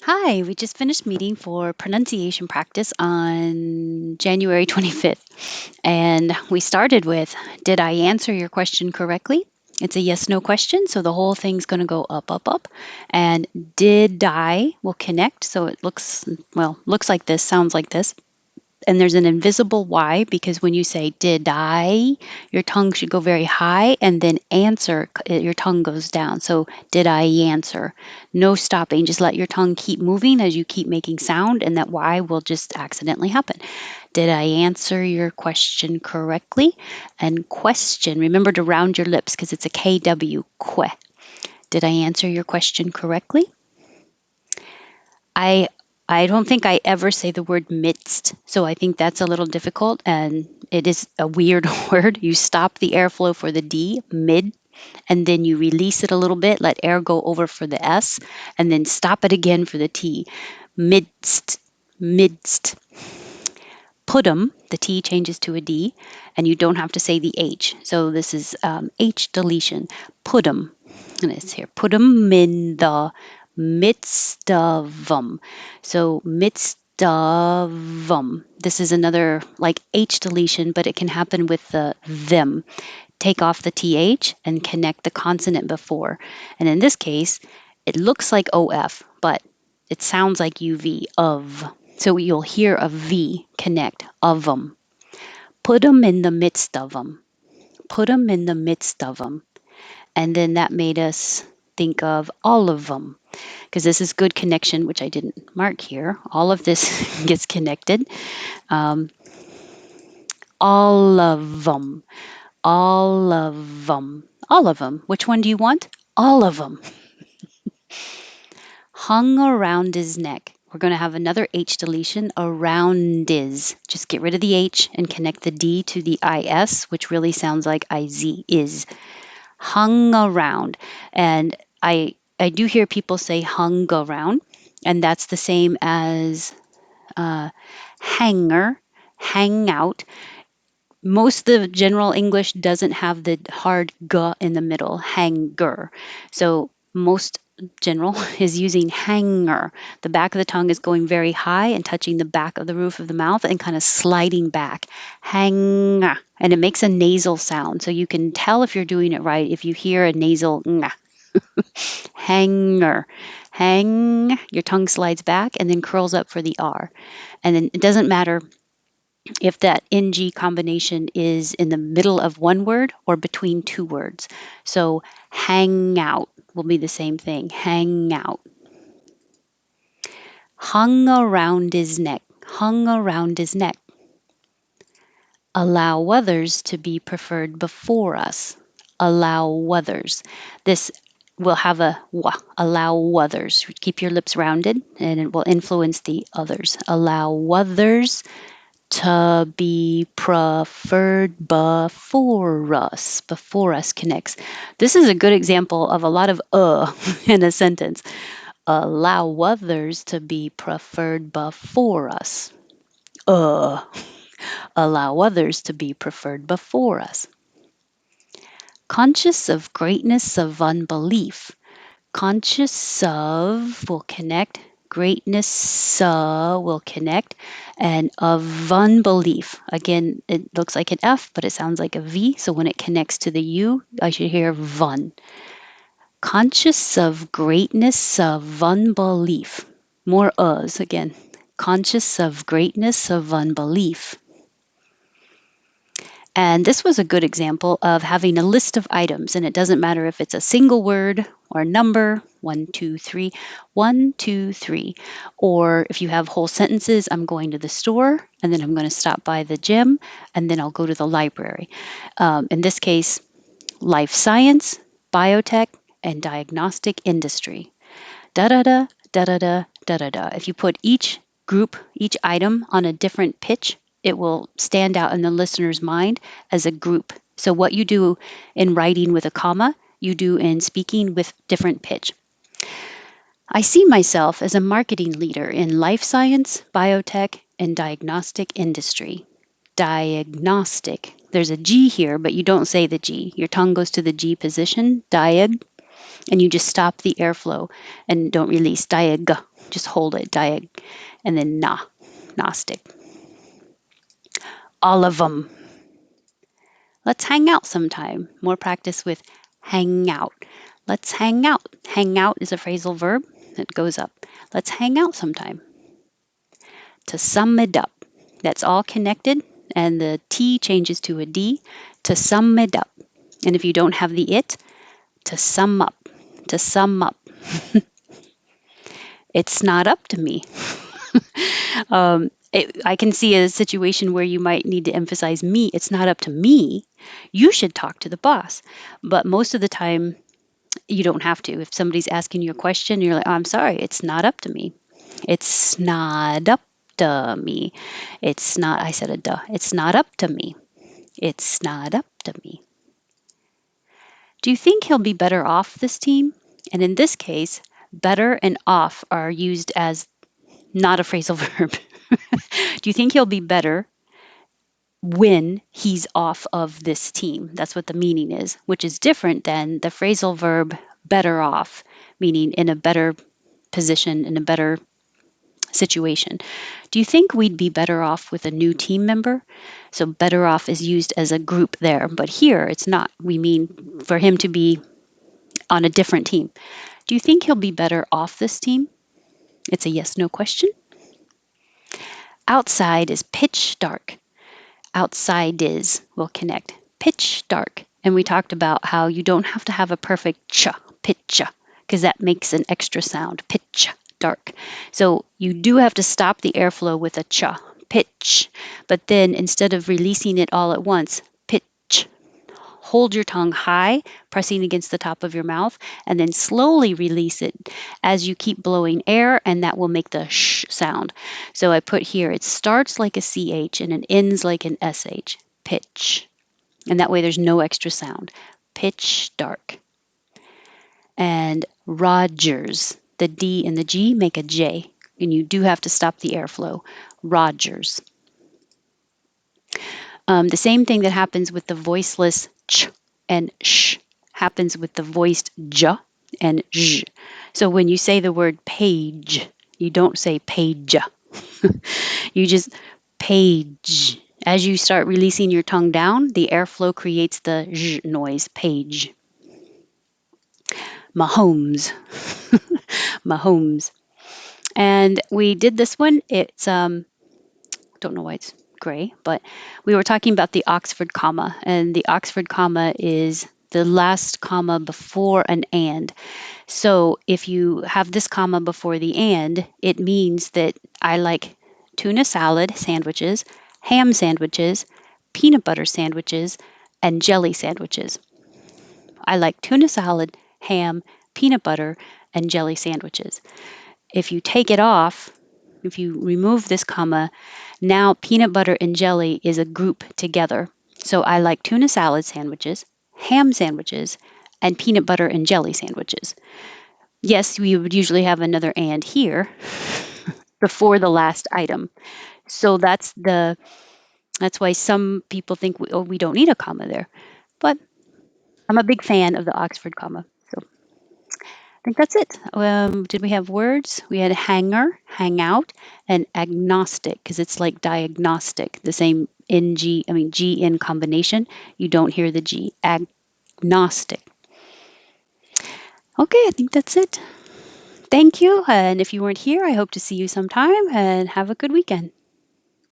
Hi, we just finished meeting for pronunciation practice on January 25th. And we started with, did I answer your question correctly? It's a yes no question, so the whole thing's going to go up, up, up. And did I will connect, so it looks like this, sounds like this. And there's an invisible Y because when you say did I, your tongue should go very high and then answer, your tongue goes down. So did I answer? No stopping. Just let your tongue keep moving as you keep making sound, and that Y will just accidentally happen. Did I answer your question correctly? And question, remember to round your lips because it's a KW, que. Did I answer your question correctly? I I don't think I ever say the word midst, so I think that's a little difficult and it is a weird word. You stop the airflow for the D, mid, and then you release it a little bit, let air go over for the S, and then stop it again for the T. Midst, midst. Put'em, the T changes to a D, and you don't have to say the H. So this is H deletion. Put'em, and it's here. Put'em in the midst of 'em. So midst of 'em. This is another like H deletion, but it can happen with the them. Take off the TH and connect the consonant before. And in this case, it looks like OF, but it sounds like UV, of. So you'll hear a V connect, of 'em. Put 'em in the midst of 'em. Put 'em in the midst of 'em. And then that made us think of all of them because this is good connection, which I didn't mark here. All of this gets connected. Um, all of them. All of them. All of them. Which one do you want? All of them. Hung around his neck. We're going to have another H deletion, around is. Just get rid of the H and connect the D to the IS, which really sounds like IZ, is. Hung around. And I do hear people say hung around, and that's the same as hanger, hang out. Most of the general English doesn't have the hard g in the middle, hanger. So most general is using hanger. The back of the tongue is going very high and touching the back of the roof of the mouth and kind of sliding back. Hanger. And it makes a nasal sound. So you can tell if you're doing it right if you hear a nasal nga. Hanger. Hang. Your tongue slides back and then curls up for the R. And then it doesn't matter if that NG combination is in the middle of one word or between two words. So hang out will be the same thing. Hang out. Hung around his neck. Hung around his neck. Allow others to be preferred before us. Allow others. This will have a w. Allow others. Keep your lips rounded and it will influence the others. Allow others to be preferred before us. Before us connects. This is a good example of a lot of in a sentence. Allow others to be preferred before us. Uh. Allow others to be preferred before us. Conscious of greatness of unbelief. Conscious of will connect, greatness will connect, and of unbelief. Again, it looks like an F, but it sounds like a V. So when it connects to the U, I should hear VUN. Conscious of greatness of unbelief. More uhs again. Conscious of greatness of unbelief. And this was a good example of having a list of items, and it doesn't matter if it's a single word or a number, 1, 2, 3, 1, 2, 3. Or if you have whole sentences, I'm going to the store, and then I'm going to stop by the gym, and then I'll go to the library. In this case, life science, biotech, and diagnostic industry. Da da da, da da da, da da da. If you put each group, each item on a different pitch, it will stand out in the listener's mind as a group. So, what you do in writing with a comma, you do in speaking with different pitch. I see myself as a marketing leader in life science, biotech, and diagnostic industry. Diagnostic. There's a G here, but you don't say the G. Your tongue goes to the G position, diag, and you just stop the airflow and don't release diag. Just hold it, and then Gnostic. All of them. Let's hang out sometime. More practice with hang out. Let's hang out. Hang out is a phrasal verb that goes up. Let's hang out sometime. To sum it up. That's all connected, and the T changes to a D. To sum it up. And if you don't have the it, to sum up. To sum up. It's not up to me. I can see a situation where you might need to emphasize me. It's not up to me. You should talk to the boss. But most of the time, you don't have to. If somebody's asking you a question, you're like, oh, I'm sorry, it's not up to me. It's not up to me. It's not, I said a duh. It's not up to me. It's not up to me. Do you think he'll be better off this team? And in this case, better and off are used as not a phrasal verb. Do you think he'll be better when he's off of this team? That's what the meaning is, which is different than the phrasal verb better off, meaning in a better position, in a better situation. Do you think we'd be better off with a new team member? So, better off is used as a group there, but here it's not. We mean for him to be on a different team. Do you think he'll be better off this team? It's a yes no question. Outside is pitch dark. Outside is will connect. Pitch dark. And we talked about how you don't have to have a perfect pitch, because that makes an extra sound. Pitch dark. So you do have to stop the airflow with a pitch. But then instead of releasing it all at once, pitch. Hold your tongue high, pressing against the top of your mouth, and then slowly release it as you keep blowing air, and that will make the sh sound. So I put here, it starts like a CH and it ends like an SH. Pitch. And that way there's no extra sound. Pitch dark. And Rogers. The D and the G make a J, and you do have to stop the airflow. Rogers. The same thing that happens with the voiceless ch and sh happens with the voiced j and zh. So when you say the word page, you don't say page. You just page. As you start releasing your tongue down, the airflow creates the zh noise, page. Mahomes. Mahomes. And we did this one. It's don't know why it's gray, but we were talking about the Oxford comma, and the Oxford comma is the last comma before an and. So if you have this comma before the and, it means that I like tuna salad sandwiches, ham sandwiches, peanut butter sandwiches, and jelly sandwiches. I like tuna salad, ham, peanut butter, and jelly sandwiches. If you take it off, if you remove this comma, now peanut butter and jelly is a group together. So I like tuna salad sandwiches, ham sandwiches, and peanut butter and jelly sandwiches. Yes, we would usually have another and here before the last item. So that's why some people think we don't need a comma there. But I'm a big fan of the Oxford comma. So I think that's it. Did we have words? We had hanger, hang out, and agnostic because it's like diagnostic, the same G in combination. You don't hear the G. Agnostic. Okay, I think that's it. Thank you. And if you weren't here, I hope to see you sometime and have a good weekend.